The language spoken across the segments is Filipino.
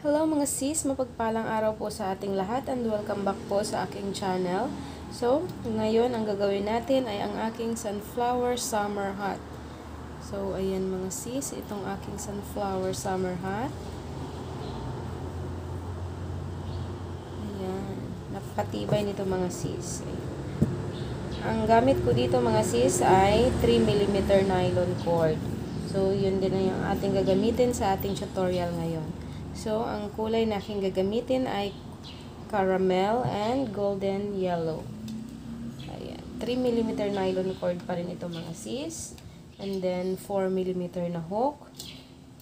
Hello mga sis, mapagpalang araw po sa ating lahat and welcome back po sa aking channel. So, ngayon ang gagawin natin ay ang aking sunflower summer hat. So, ayan mga sis, itong aking sunflower summer hat. Ayan, napakatibay nito mga sis. Ayan. Ang gamit ko dito mga sis ay 3mm nylon cord. So, yun din na yung ating gagamitin sa ating tutorial ngayon. So, ang kulay na aking gagamitin ay caramel and golden yellow. Ayan. 3mm nylon cord pa rin ito mga sis. And then, 4mm na hook.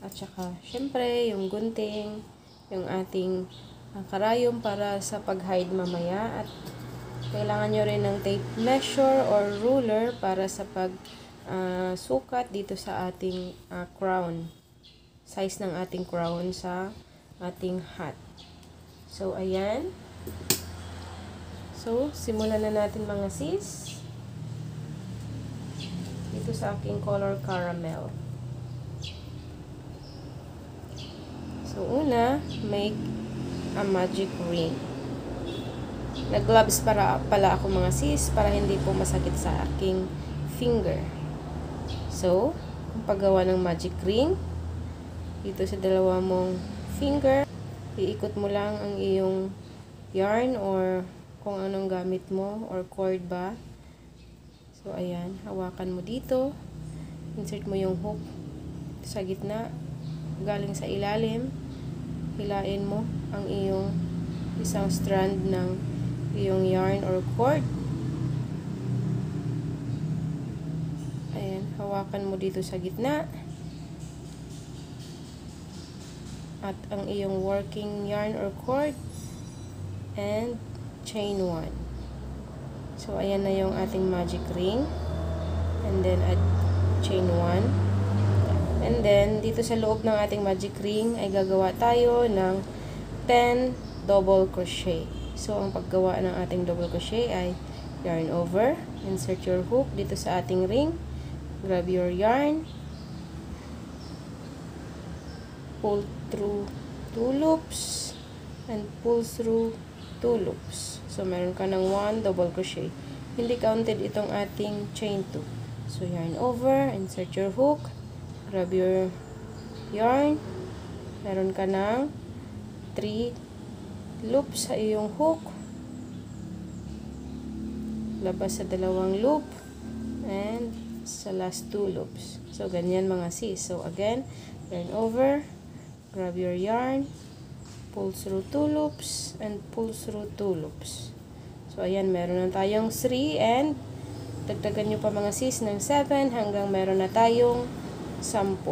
At saka, syempre, yung gunting, yung ating karayom para sa pag-hide mamaya. At kailangan nyo rin ng tape measure or ruler para sa sukat dito sa ating crown. Size ng ating crown sa ating hat. So, ayan. So, simulan na natin mga sis. Dito sa aking color caramel. So, una, make a magic ring. Nag-gloves pala ako mga sis para hindi po masakit sa aking finger. So, ang paggawa ng magic ring, dito sa dalawa mong finger, iikot mo lang ang iyong yarn or kung anong gamit mo or cord ba. So, ayan, hawakan mo dito, insert mo yung hook sa gitna, galing sa ilalim, hilain mo ang iyong isang strand ng iyong yarn or cord. Ayan, hawakan mo dito sa gitna. At ang iyong working yarn or cord. And chain 1. So, ayan na yung ating magic ring. And then, add chain 1. And then, dito sa loob ng ating magic ring ay gagawa tayo ng 10 double crochet. So, ang paggawa ng ating double crochet ay yarn over, insert your hook dito sa ating ring, grab your yarn, pull through 2 loops, and pull through 2 loops. So, meron ka ng 1 double crochet. Hindi counted itong ating chain 2. So, yarn over, insert your hook, grab your yarn, meron ka ng 3 loop sa iyong hook, labas sa dalawang loop, and sa last 2 loops. So, ganyan mga sis. So, again, yarn over, grab your yarn, pull through 2 loops, and pull through 2 loops. So, ayan, meron na tayong 3, and dagdagan nyo pa mga sis ng 7 hanggang meron na tayong 10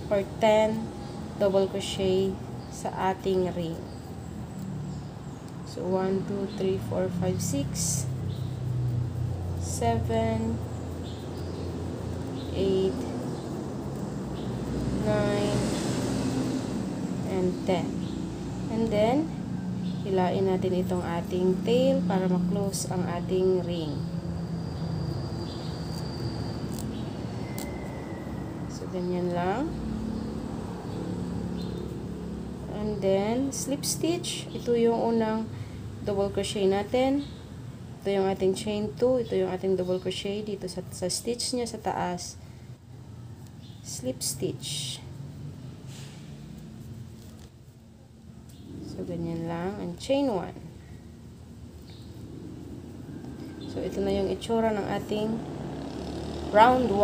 or 10 double crochet sa ating ring. So, 1, 2, 3, 4, 5, 6, 7, 8, 9, and 10. And then, hilain natin itong ating tail para ma-close ang ating ring. So, ganyan lang. And then, slip stitch. Ito yung unang double crochet natin. Ito yung ating chain 2. Ito yung ating double crochet dito sa stitch niya sa taas. Slip stitch. So, ganyan lang. And chain 1. So, ito na yung itsura ng ating round 1.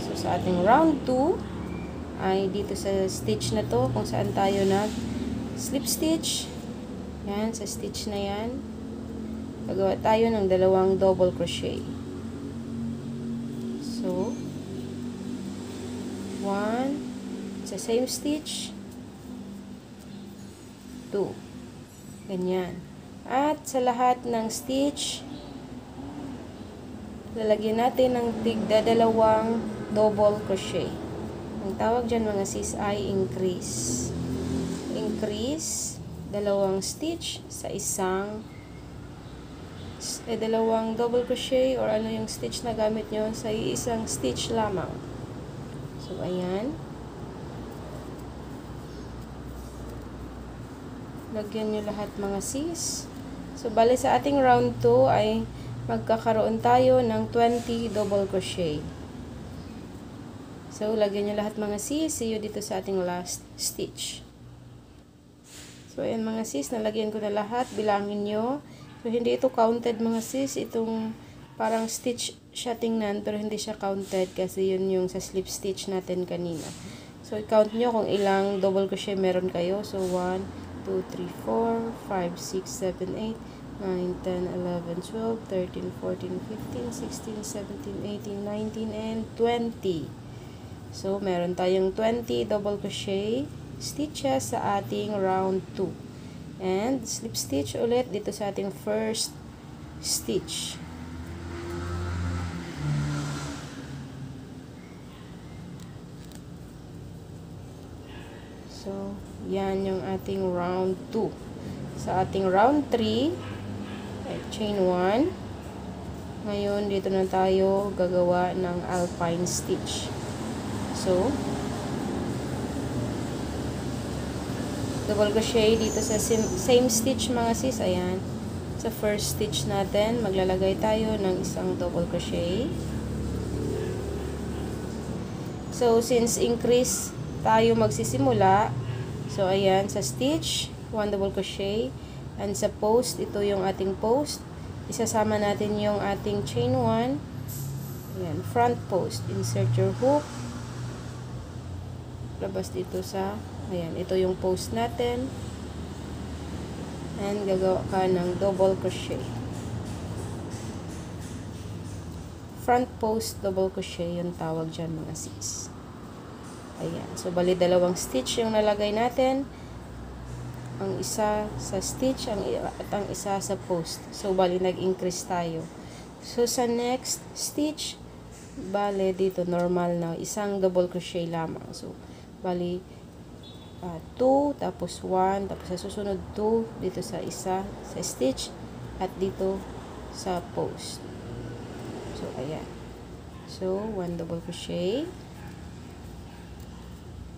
So, sa ating round 2, ay dito sa stitch na to, kung saan tayo nag slip stitch. Yan, sa stitch na yan. Gagawa tayo ng dalawang double crochet. So, 1, sa same stitch, 2. Ganyan. At sa lahat ng stitch, lalagyan natin ng tigda-dalawang double crochet. Ang tawag dyan mga sis ay increase. Increase, dalawang stitch sa dalawang double crochet or ano yung stitch na gamit nyo sa isang stitch lamang. So, ayan. lagyan nyo lahat mga sis. So, bali sa ating round 2 ay magkakaroon tayo ng 20 double crochet. So, lagyan nyo lahat mga sis. See you dito sa ating last stitch. So, ayan mga sis, nalagyan ko na lahat. Bilangin nyo. So, hindi ito counted mga sis. Itong parang stitch siya tingnan, pero hindi siya counted kasi yun yung sa slip stitch natin kanina. So, i-count nyo kung ilang double crochet meron kayo. So, 1, 2, 3, 4, 5, 6, 7, 8, 9, 10, 11, 12, 13, 14, 15, 16, 17, 18, 19, and 20. So, meron tayong 20 double crochet stitches sa ating round 2. And, slip stitch ulit dito sa ating first stitch. So, yan yung ating round 2. Sa ating round 3, chain 1. Ngayon, dito na tayo gagawa ng alpine stitch. So, double crochet dito sa same stitch mga sis. Ayan. Sa first stitch natin, maglalagay tayo ng isang double crochet. So, since increase tayo magsisimula, so ayan, sa stitch 1 double crochet, and sa post, ito yung ating post, isasama natin yung ating chain 1, ayan, front post, insert your hook, labas dito sa, ayan, ito yung post natin, and gagawa ka ng double crochet, front post double crochet yung tawag dyan mga sis. Ayan. So, bali dalawang stitch yung nalagay natin. Ang isa sa stitch at ang isa sa post. So, bali nag-increase tayo. So, sa next stitch, bali dito normal na isang double crochet lamang. So, bali 2, tapos 1, tapos sa susunod 2 dito sa isa sa stitch at dito sa post. So, ayan. So, 1 double crochet.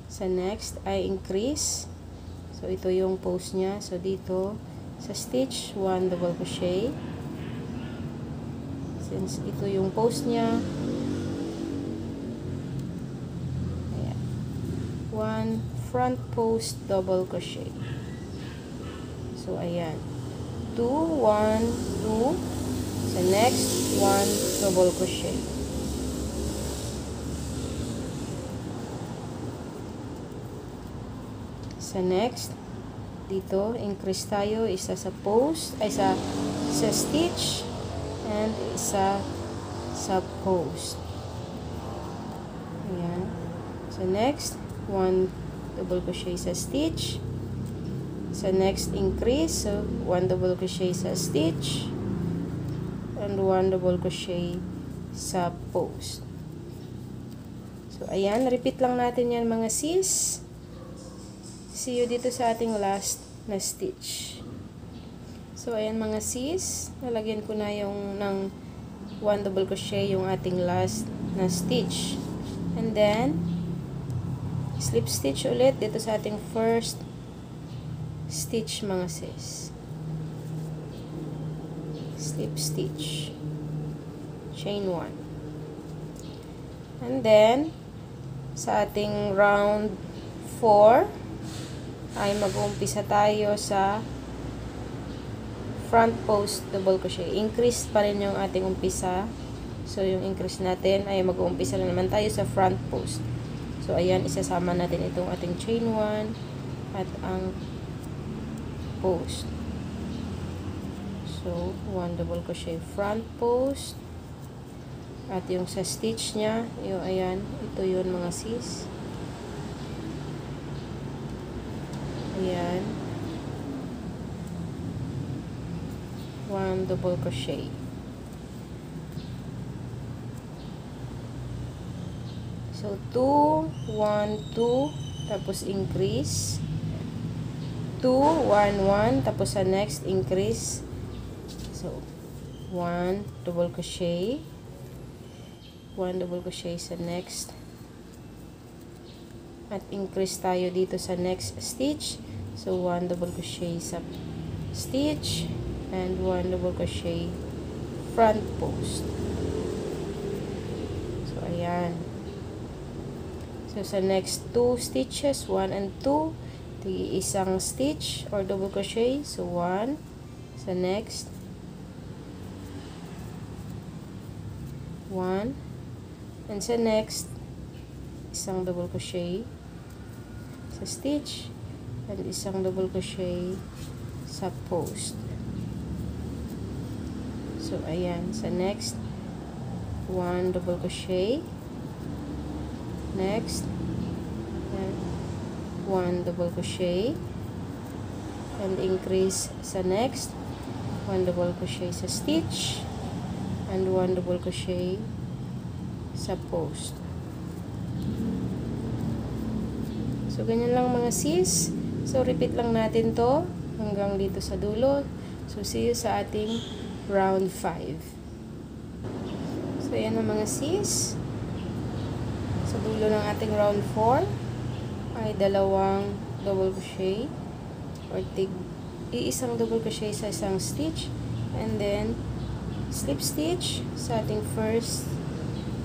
Sa next ay increase. So, ito yung post niya. So, dito sa stitch, 1 double crochet. Since ito yung post niya, ayan, 1 front post double crochet. So, ayan. 2, 1, 2. Sa next, 1 double crochet. Sa next, dito, increase tayo, isa sa post, ay sa stitch, and isa sa post. Ayan. So, next, 1 double crochet sa stitch. Sa next, increase, so, 1 double crochet sa stitch, and 1 double crochet sa post. So, ayan, repeat lang natin yan mga sis. See you dito sa ating last na stitch. So, ayan mga sis, nalagyan ko na yung ng 1 double crochet yung ating last na stitch. And then, slip stitch ulit dito sa ating first stitch mga sis. Slip stitch. Chain 1. And then, sa ating round 4, ay mag-uumpisa tayo sa front post double crochet. Increase pa rin yung ating umpisa. So, yung increase natin ay mag-uumpisa na naman tayo sa front post. So, ayan, isasama natin itong ating chain 1 at ang post. So, 1 double crochet front post. At yung sa stitch niya, yung ayan, ito yun mga sis. Ayan. 1 double crochet. So, 2, 1, 2, tapos increase. 2, 1, 1, tapos sa next, increase. So, 1 double crochet. 1 double crochet sa next. At increase tayo dito sa next stitch. So 1 double crochet sa stitch and 1 double crochet front post. So ayan. So sa next 2 stitches, 1 and 2, isang stitch or double crochet. So 1 sa next, 1, and sa next isang double crochet sa stitch and isang double crochet sa post. So ayan, sa next 1 double crochet, next and 1 double crochet, and increase sa next 1 double crochet sa stitch and 1 double crochet sa post. So ganyan lang mga sis. So repeat lang natin to hanggang dito sa dulo. So see you sa ating round 5. So ayan na mga sis. Sa dulo ng ating round 4 ay dalawang double crochet or iisang double crochet sa isang stitch, and then slip stitch sa ating first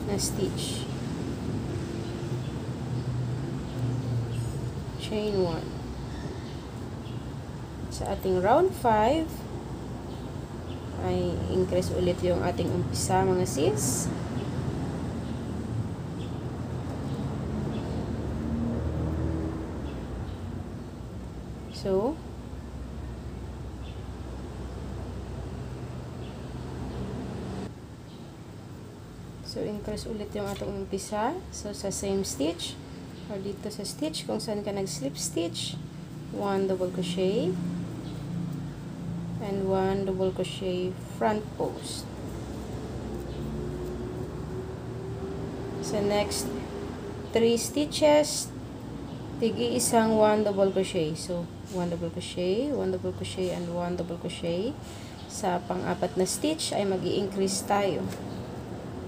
na stitch, chain 1. Sa ating round 5 ay increase ulit yung ating umpisa mga sis. So increase ulit yung atong umpisa. So sa same stitch or dito sa stitch kung saan ka nag slip stitch, 1 double crochet and 1 double crochet front post. Sa next 3 stitches, isang 1 double crochet. So 1 double crochet, 1 double crochet, and 1 double crochet. Sa pang-apat na stitch ay mag-i-increase tayo.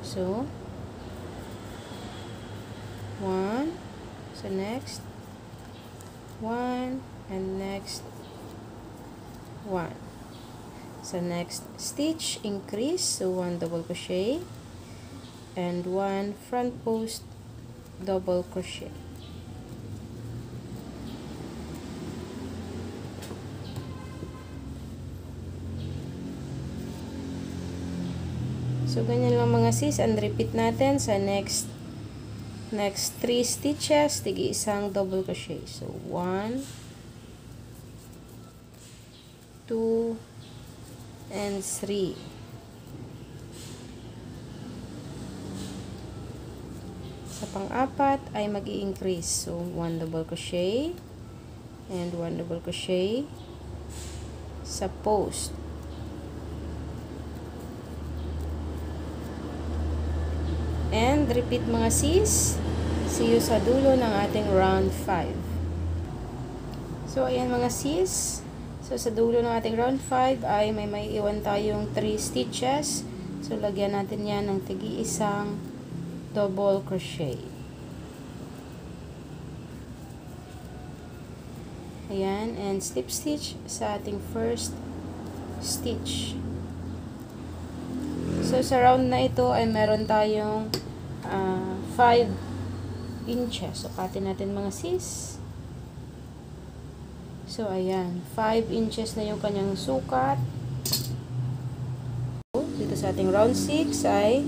So 1, so next 1, and next 1. So next stitch, increase, so 1 double crochet and 1 front post double crochet. So ganyan lang mga sis, and repeat natin sa next 3 stitches, isang double crochet. So 1, 2, and 3. Sa pang-apat ay mag-i-increase. So 1 double crochet and 1 double crochet sa post. And repeat mga sis. See you sa dulo ng ating round 5. So ayan mga sis. So sa dulo ng ating round 5 ay may iwan tayong 3 stitches. So lagyan natin yan ng isang double crochet. Ayan, and slip stitch sa ating first stitch. So sa round na ito ay meron tayong 5 inches. So katin natin mga sis. So ayan, 5 inches na yung kanyang sukat. Dito sa ating round 6 ay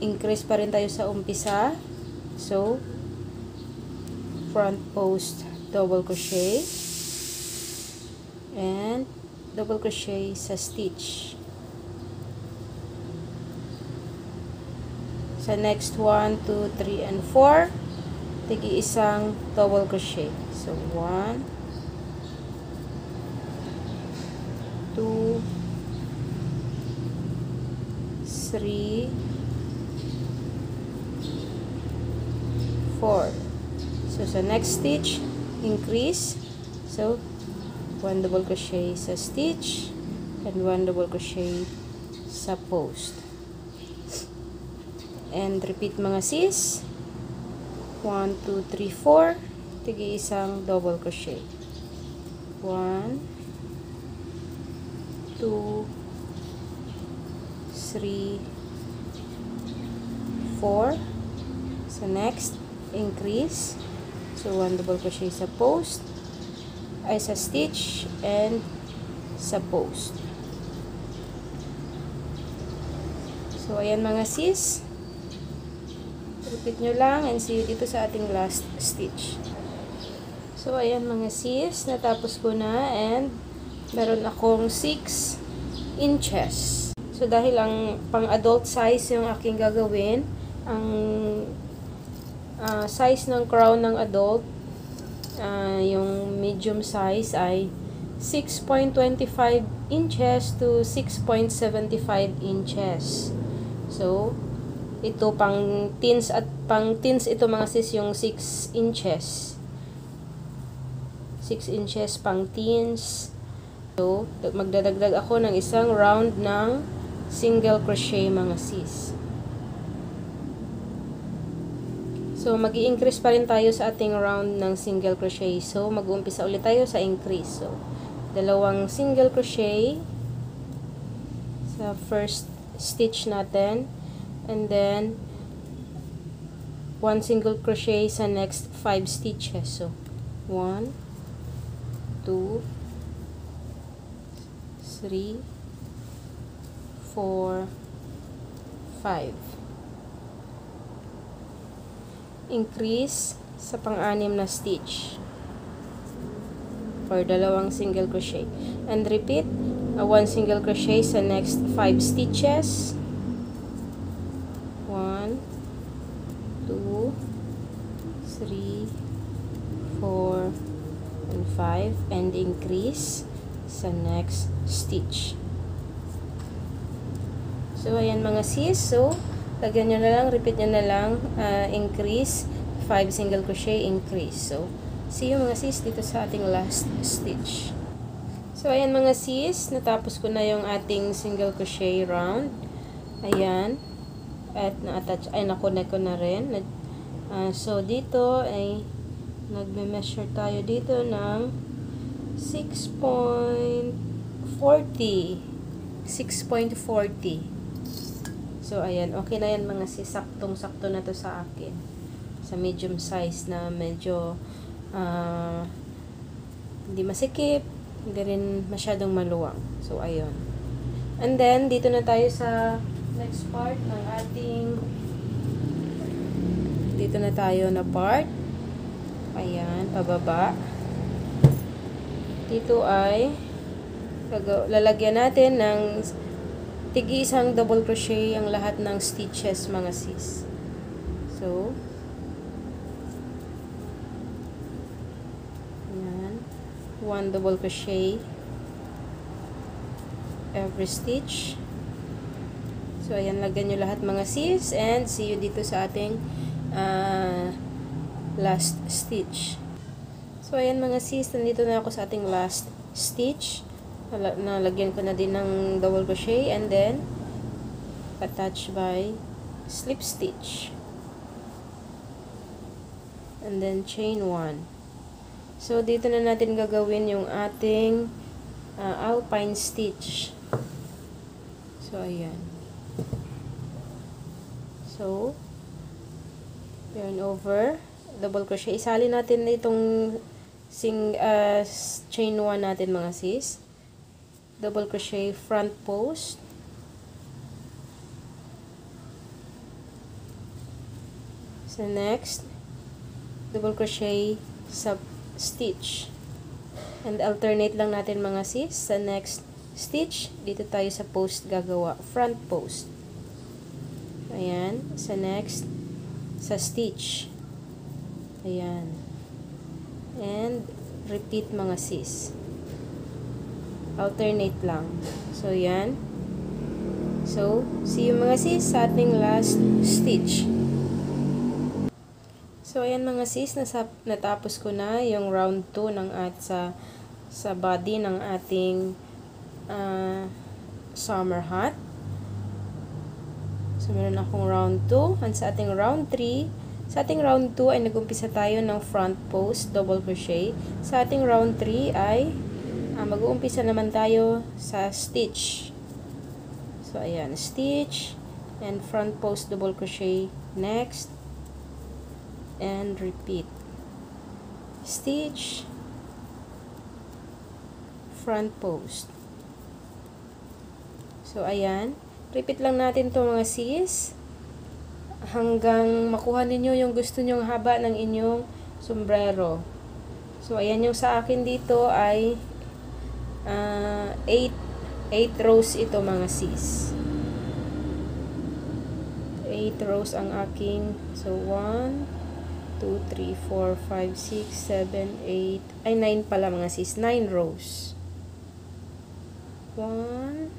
increase pa rin tayo sa umpisa. So front post double crochet and double crochet sa stitch. Sa next 1, 2, 3, and 4, isang double crochet. So 1, 2, 3, 4. So sa next stitch, increase. So 1 double crochet sa stitch and 1 double crochet sa post. And repeat mga sis. 1, 2, 3, 4. tig-isang double crochet. 1, 2, 3, 4. So next, increase. So 1 double crochet sa post, ay sa stitch, and sa post. So ayan mga sis, repeat nyo lang and see you dito sa ating last stitch. So ayan mga sis, natapos ko na and meron akong 6 inches. So dahil ang pang adult size yung aking gagawin, ang size ng crown ng adult, yung medium size ay 6.25 inches to 6.75 inches. So, ito pang teens ito mga sis yung 6 inches. 6 inches pang teens. So, magdadagdag ako ng isang round ng single crochet mga sis. So, mag-i-increase pa rin tayo sa ating round ng single crochet. So, mag-uumpisa ulit tayo sa increase. So, dalawang single crochet sa first stitch natin. And then, 1 single crochet sa next 5 stitches. So, 1, 2, 3, 4, 5. Increase sa pang-anim na stitch for dalawang single crochet, and repeat 1 single crochet sa next 5 stitches. 1, 2, 3, 4, and 5, and increase sa next stitch. So ayan mga sis, so lagyan nyo na lang, repeat nyo na lang, increase, 5 single crochet, increase. So, see you mga sis dito sa ating last stitch. So, ayan mga sis, natapos ko na yung ating single crochet round. Ayan. At na-attach, ay na-connect ko na rin. So, dito ay nagme-measure tayo dito ng 6.40. 6.40. So, ayan. Okay na yan mga sis. Saktong-sakto na to sa akin. Sa medium size na medyo hindi masikip, hindi rin masyadong maluwang. So, ayun. And then, dito na tayo sa next part ng ating dito na tayo na part. Ayan, pababa. Dito ay lalagyan natin ng tig-isang double crochet ang lahat ng stitches mga sis. So, ayan, 1 double crochet every stitch. So, ayan, lagyan nyo lahat mga sis, and see you dito sa ating last stitch. So, ayan mga sis, nandito na ako sa ating last stitch. Nalagyan ko na din ng double crochet, and then attach by slip stitch, and then chain 1. So dito na natin gagawin yung ating alpine stitch. So ayan. So yarn over, double crochet, isali natin itong chain 1 natin mga sis. Double crochet front post, so next double crochet sub stitch, and alternate lang natin mga sis. Sa next stitch dito tayo sa post gagawa front post. Ayan, sa next sa stitch, ayan, and repeat mga sis. Alternate lang. So, yan. So, see you mga sis sa ating last stitch. So, ayan mga sis, natapos ko na yung round 2 ng sa body ng ating summer hat. So, meron akong round 2. And sa ating round 3, Sa ating round 2 ay nag-umpisa tayo ng front post, double crochet. Sa ating round 3 ay mag-uumpisa naman tayo sa stitch. So, ayan, stitch and front post, double crochet next. And repeat. Stitch, front post. So, ayan. Repeat lang natin to mga sis. Hanggang makuha ninyo yung gusto nyong haba ng inyong sombrero. So, ayan yung sa akin dito ay 8 rows ito mga sis. 8 rows ang aking. So, 1, 2, 3, 4, 5, 6, 7, 8. Ay, 9 pala mga sis. 9 rows. 1,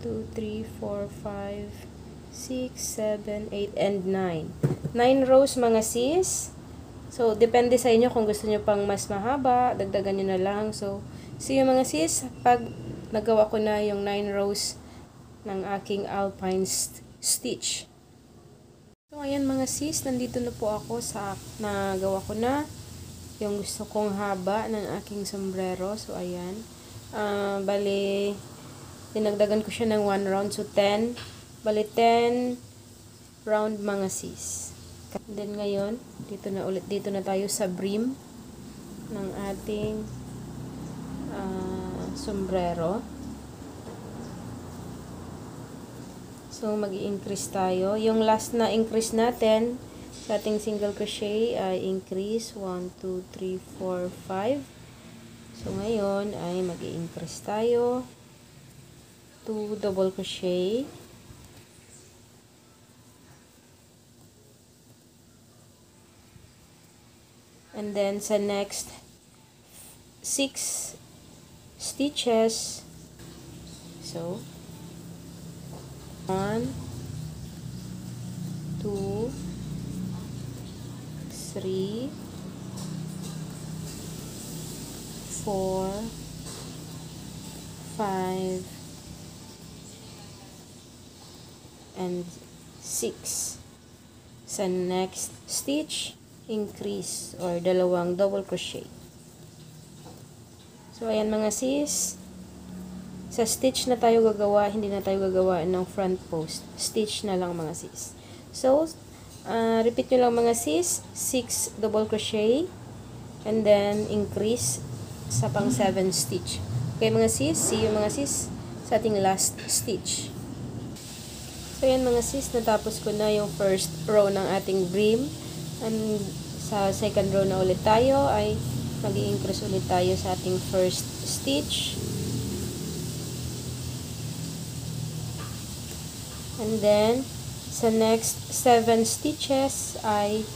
2, 3, 4, 5, 6, 7, 8, and 9. 9 rows mga sis. So, depende sa inyo kung gusto nyo pang mas mahaba, dagdagan nyo na lang. So, see you mga sis, pag nagawa ko na yung 9 rows ng aking alpine stitch. So, ayan mga sis, nandito na po ako sa nagawa ko na yung gusto kong haba ng aking sombrero. So, ayan. Bali, dinagdagan ko siya ng 1 round. So, 10. Bali, 10 round mga sis. Then, ngayon, dito na tayo sa brim ng ating sombrero. So, mag-i-increase tayo. Yung last na increase natin sa ating single crochet ay increase 1, 2, 3, 4, 5. So, ngayon ay mag-i-increase tayo. 2 double crochet. And then, sa next 6 stitches. So, 1, 2, 3, 4, 5, and 6. Sa next stitch, increase or dalawang double crochet. So, ayan mga sis. Sa stitch na tayo gagawa, hindi na tayo gagawa ng front post. Stitch na lang mga sis. So, repeat nyo lang mga sis. 6 double crochet. And then, increase sa pang 7 stitch. Okay mga sis, see you mga sis sa ating last stitch. So, ayan mga sis, natapos ko na yung first row ng ating brim. And sa second row na ulit tayo ay mag-i-increase ulit tayo sa ating first stitch. And then, sa next 7 stitches ay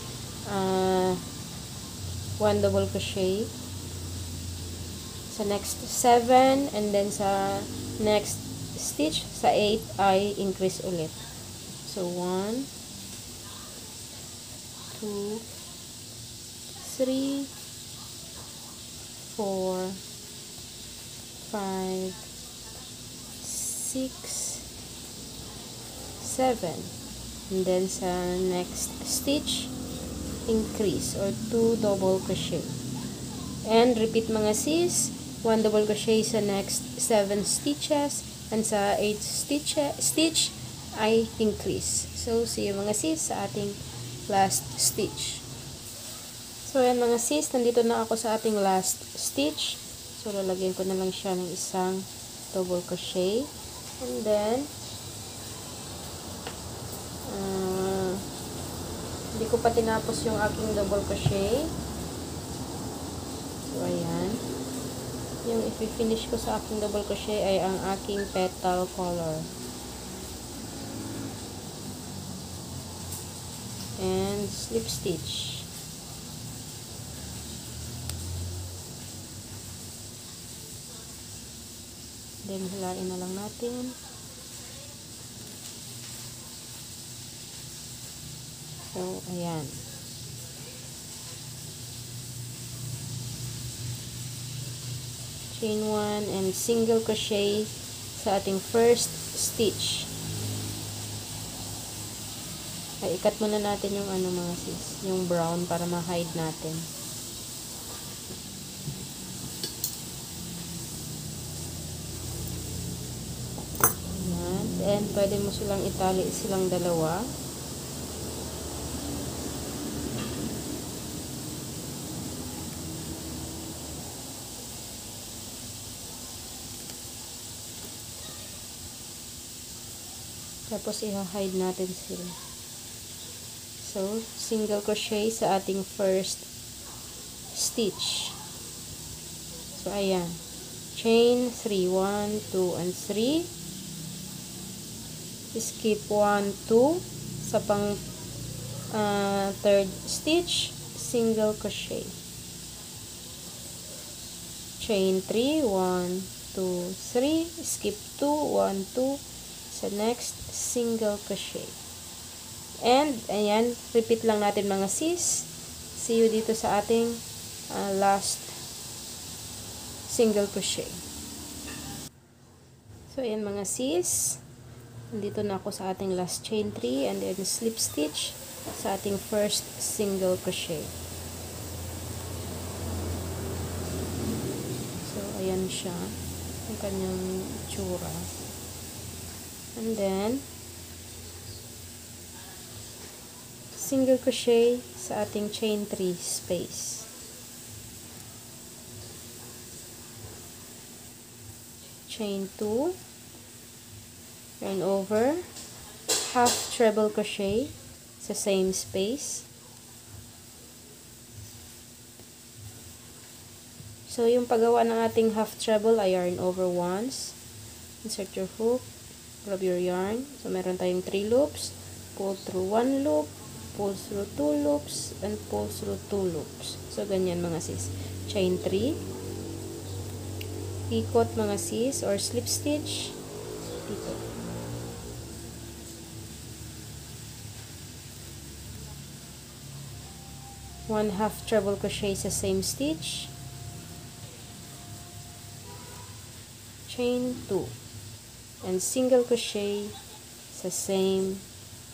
1 double crochet. Sa next 7, and then sa next stitch, sa 8 ay increase ulit. So, 1, 2, 3, 4, 5, 6, 7. And then sa next stitch, increase or 2 double crochet. And repeat mga sis, 1 double crochet sa next 7 stitches, and sa 8 stitch ay increase. So, see you mga sis sa ating last stitch. So, ayan mga sis, nandito na ako sa ating last stitch. So, lalagyan ko na lang siya ng isang double crochet. And then, hindi ko pa tinapos yung aking double crochet. So, ayan. Yung i-finish ko sa aking double crochet ay ang aking petal color. And slip stitch. Then, hilain na lang natin. So, ayan. Chain 1 and single crochet sa ating first stitch. Ay, ikat muna natin yung ano mga sis, yung brown para ma-hide natin. Ayan. And pwede mo silang itali silang dalawa. Tapos i-hide natin sila. So, single crochet sa ating first stitch. So, ayan. Chain 3, 1, 2, and 3. Skip 1, 2. Sa pang third stitch, single crochet. Chain 3, 1, 2, 3. Skip 2, 1, 2. Sa next, single crochet. And, ayan, repeat lang natin mga sis. See you dito sa ating last single crochet. So, ayan mga sis. Nandito na ako sa ating last chain 3 and then slip stitch sa ating first single crochet. So, ayan siya. Ang kanyang itsura. And then, single crochet sa ating chain 3 space. Chain 2, yarn over, half treble crochet sa same space. So, yung paggawa ng ating half treble ay yarn over once, insert your hook, grab your yarn. So, meron tayong 3 loops, pull through 1 loop, pull through 2 loops, and pull through 2 loops. So, ganyan mga sis. Chain 3. Ikot mga sis, or slip stitch. Dito. One half treble crochet sa same stitch. Chain 2. And single crochet sa same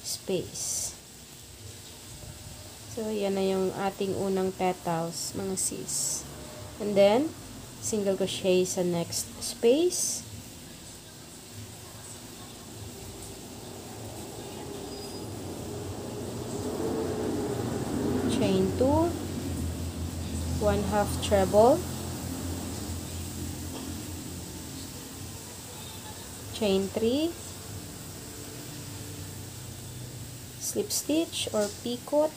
space. So, yan na yung ating unang petals, mga sis. And then, single crochet sa next space. Chain 2. One half treble. Chain 3. Slip stitch or picot.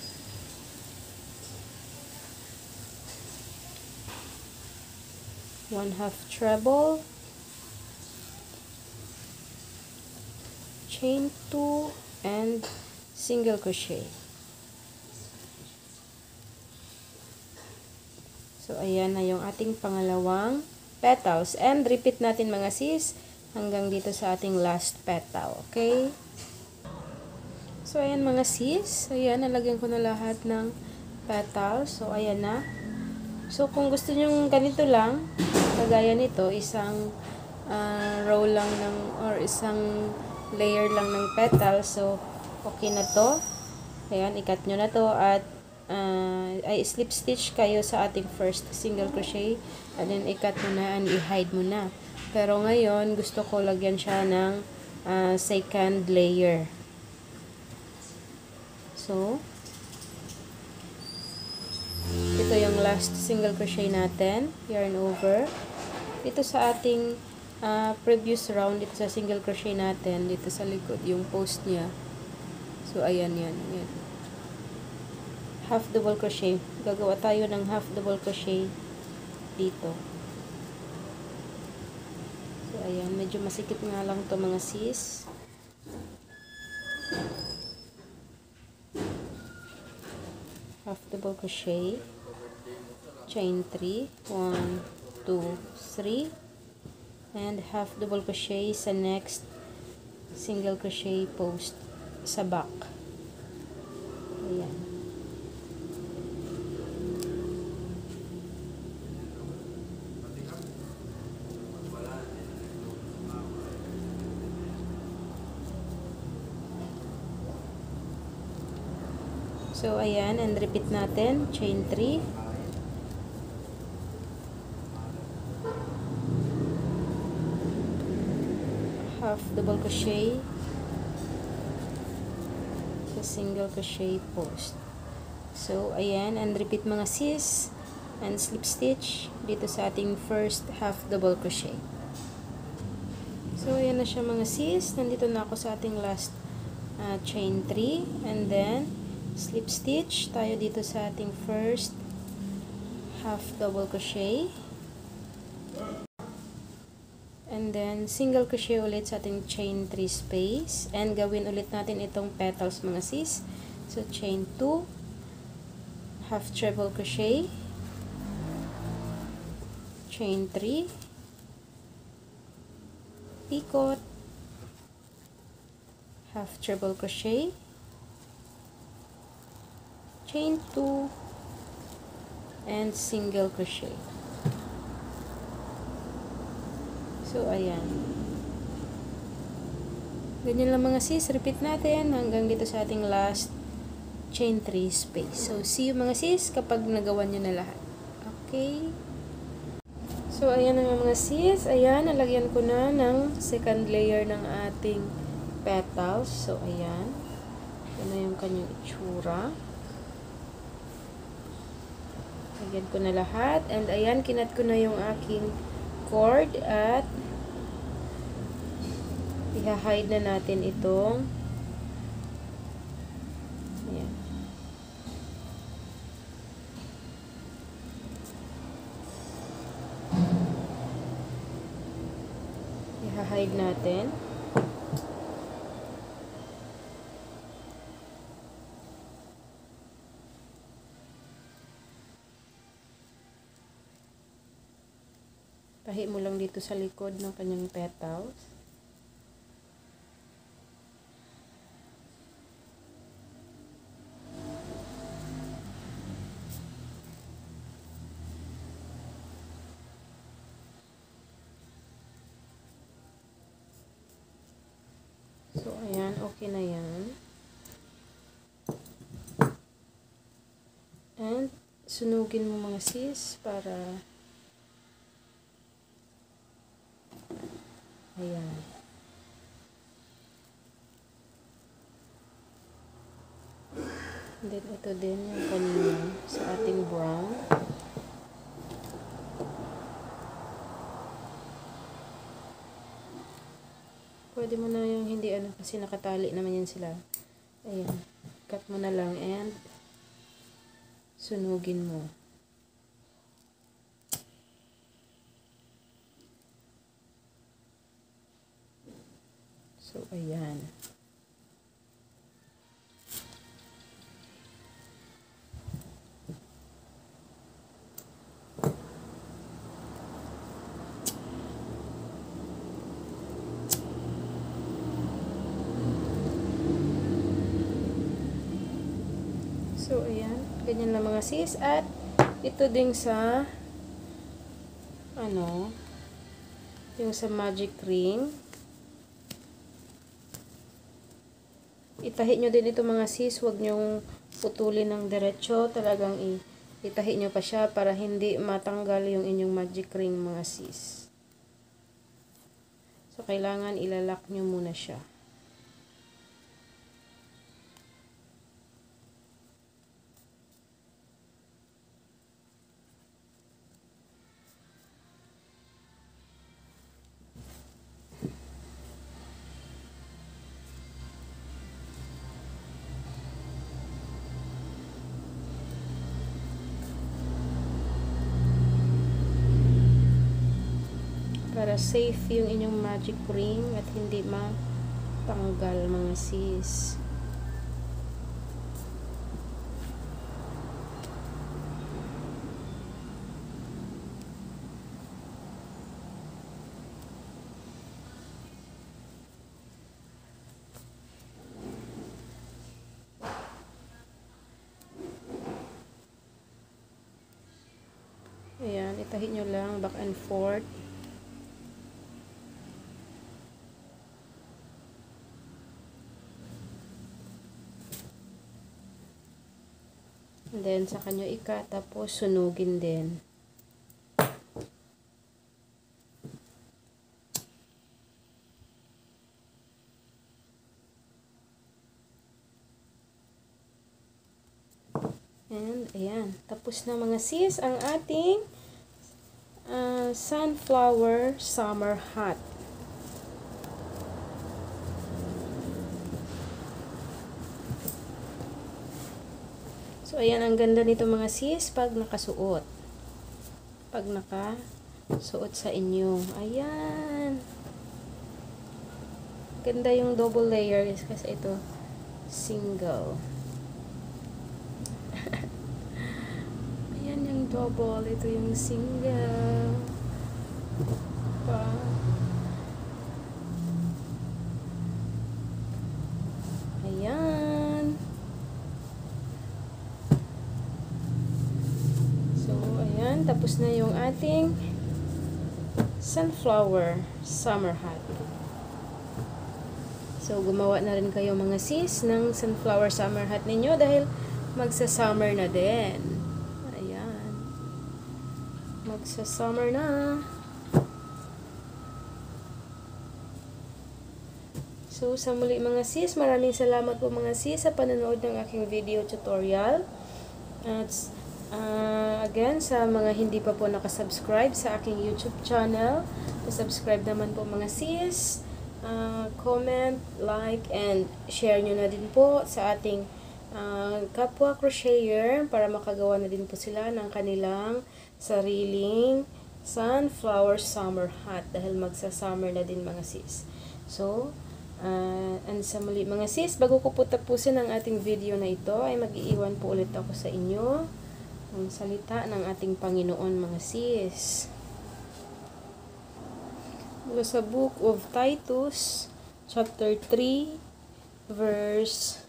One half treble, chain 2, and single crochet. So, ayan na yung ating pangalawang petals. And repeat natin mga sis hanggang dito sa ating last petal. Okay? So, ayan mga sis. Ayan, nalagyan ko na lahat ng petals. So, ayan na. So, kung gusto nyo ganito lang, kagaya nito, isang row lang ng, or isang layer lang ng petal. So, okay na to. Ayan, ikat nyo na to at ay slip stitch kayo sa ating first single crochet. And then, ikat mo na and i-hide mo na. Pero ngayon, gusto ko lagyan siya ng second layer. So, ito yung last single crochet natin, yarn over. Dito sa ating previous round, dito sa single crochet natin, dito sa likod, yung post niya. So, ayan yan. Half double crochet. Gagawa tayo ng half double crochet dito. So, ayan. Medyo masikip nga lang to mga sis. Half double crochet. Chain 3, 1, 2, 3, and half double crochet sa next single crochet post sa back. Ayan. So, ayan, and repeat natin, chain 3. Half double crochet sa single crochet post. So, ayan, and repeat mga sis, and slip stitch dito sa ating first half double crochet. So, ayan na siya mga sis, nandito na ako sa ating last chain 3, and then slip stitch tayo dito sa ating first half double crochet, and then single crochet ulit sa ating chain 3 space, and gawin ulit natin itong petals mga sis. So chain 2, half treble crochet, chain 3, ikot, half treble crochet, chain 2, and single crochet. So, ayan. Ganyan lang mga sis. Repeat natin hanggang dito sa ating last chain 3 space. So, see you mga sis kapag nagawa nyo na lahat. Okay? So, ayan na mga sis. Ayan, nalagyan ko na ng second layer ng ating petals. So, ayan. Ito na yung kanyang itsura. Lagyan ko na lahat. And ayan, kinat ko na yung aking cord at i-hide na natin itong ayan. I-hide natin. Tahi mo lang dito sa likod ng kanyang petals. So, ayan. Okay na yan. And, sunugin mo mga sis para ayan. And then, ito din yung kanina sa ating brown. Pwede mo na yung hindi ano kasi nakatali naman yan sila. Ayan. Cut mo na lang and sunugin mo. So, ayan. So, ayan. Ganyan lang mga sis. At, ito din sa ano, yung sa magic ring. Itahi nyo din ito mga sis. Huwag nyong putulin ng diretso. Talagang itahi nyo pa siya para hindi matanggal yung inyong magic ring mga sis. So, kailangan ilalak nyo muna siya. Para safe yung inyong magic ring at hindi matanggal mga sis. Ayan, itahi nyo lang back and forth. then saka nyo ikat, tapos sunugin din. And, ayan. Tapos na mga sis, ang ating sunflower summer hat. So, ayan. Ang ganda nito mga sis pag nakasuot. Pag nakasuot sa inyo. Ayan. Ganda yung double layer kasi ito single. Ayan yung double. Ito yung single. Pa. Ayan. So, ayan. Tapos na yung ating sunflower summer hat. So, gumawa na rin kayo mga sis ng sunflower summer hat ninyo dahil magsa-summer na din. Ayan. Magsa-summer na. So, sa muli mga sis, maraming salamat po mga sis sa panonood ng aking video tutorial. At again, sa mga hindi pa po nakasubscribe sa aking YouTube channel, subscribe naman po mga sis. Comment, like, and share nyo na din po sa ating kapwa crocheter para makagawa na din po sila ng kanilang sariling sunflower summer hat dahil magsa-summer na din mga sis. So, and sa muli mga sis, bago ko po tapusin ang ating video na ito, ay mag-iiwan po ulit ako sa inyo ng salita ng ating Panginoon mga sis. Mula sa book of Titus, chapter 3, verse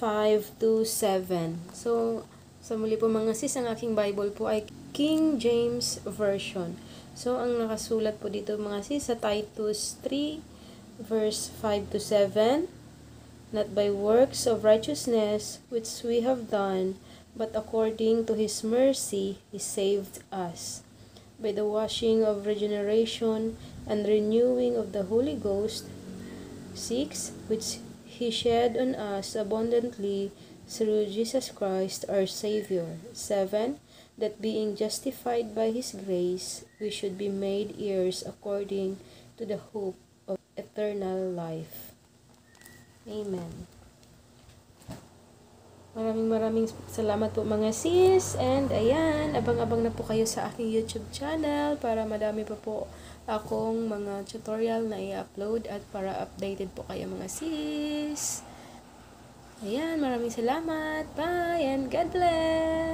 5 to 7. So, sa muli po mga sis, ang aking Bible po ay King James Version. So, ang nakasulat po dito mga sis sa Titus 3, verse 5 to 7, not by works of righteousness which we have done, but according to His mercy He saved us, by the washing of regeneration and renewing of the Holy Ghost, 6, which He shed on us abundantly through Jesus Christ our Savior, 7, that being justified by His grace, we should be made heirs according to the hope of eternal life. Amen. Maraming salamat po mga sis. And ayan, abang-abang na po kayo sa aking YouTube channel para madami pa po akong mga tutorial na i-upload at para updated po kayo mga sis. Ayan, maraming salamat. Bye and God bless!